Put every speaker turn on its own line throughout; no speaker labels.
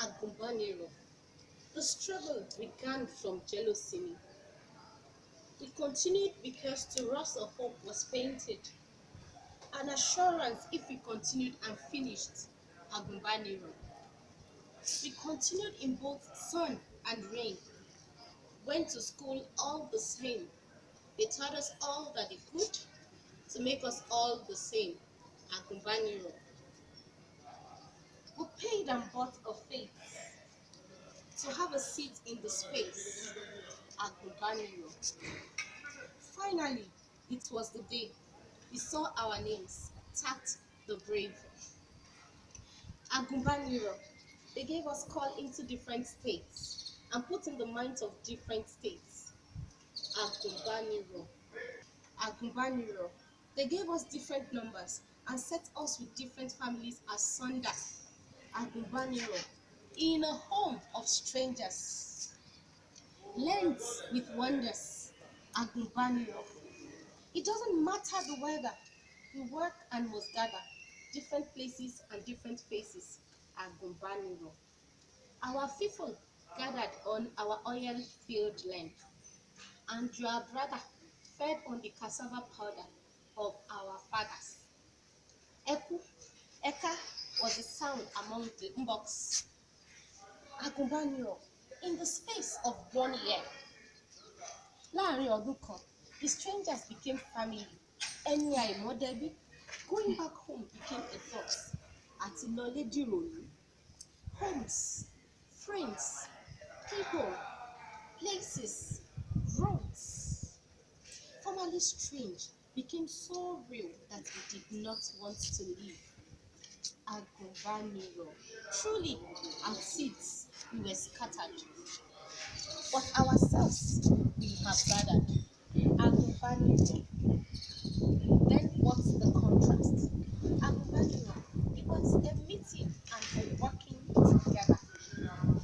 Agumbaniro. The struggle began from jealousy. It continued because the rust of hope was painted, an assurance if we continued and finished Agumbaniro. We continued in both sun and rain, went to school all the same. They taught us all that they could to make us all the same. Agumbaniro. We paid and bought a faith to have a seat in the space. Agumbaniro. Finally, it was the day we saw our names tagged the brave. Agumbaniro. They gave us call into different states and put in the minds of different states. Agumbaniro. Agumbaniro. They gave us different numbers and set us with different families asunder. Agumbaniro. In a home of strangers. Lent with wonders. Agumbaniro. It doesn't matter the weather. We work and must gather. Different places and different faces. Agumbaniro. Our people gathered on our oil field land, and your brother fed on the cassava powder of our fathers. Eku, Eka was the sound among the mboks. Agumbaniro. In the space of 1 year, láàrin ọdún kan, the strangers became family. Ẹni àìmọ́ dẹ́bí, going back home became a thought. Àti lọlé dìrònú. Homes, friends, people, places, roads, formerly strange, became so real that we did not want to leave. Agumbaniro. Truly, our seeds we were scattered, but ourselves we have gathered. Agumbaniro. Then what's the contrast? Agumbaniro. It was a meeting and a working together.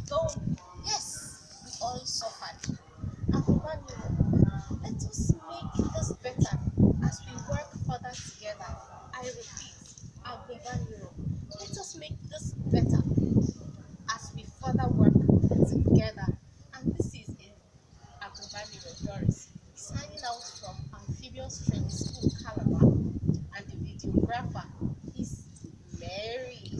Though, yes, we all suffered. Agumbaniro. Let us make this better as we work further together. I repeat, Agumbaniro. Let us make this better as we further work together. And this is Agumbaniro Doris, signing out from Amphibious Training School, Calabar, and the videographer is Mary.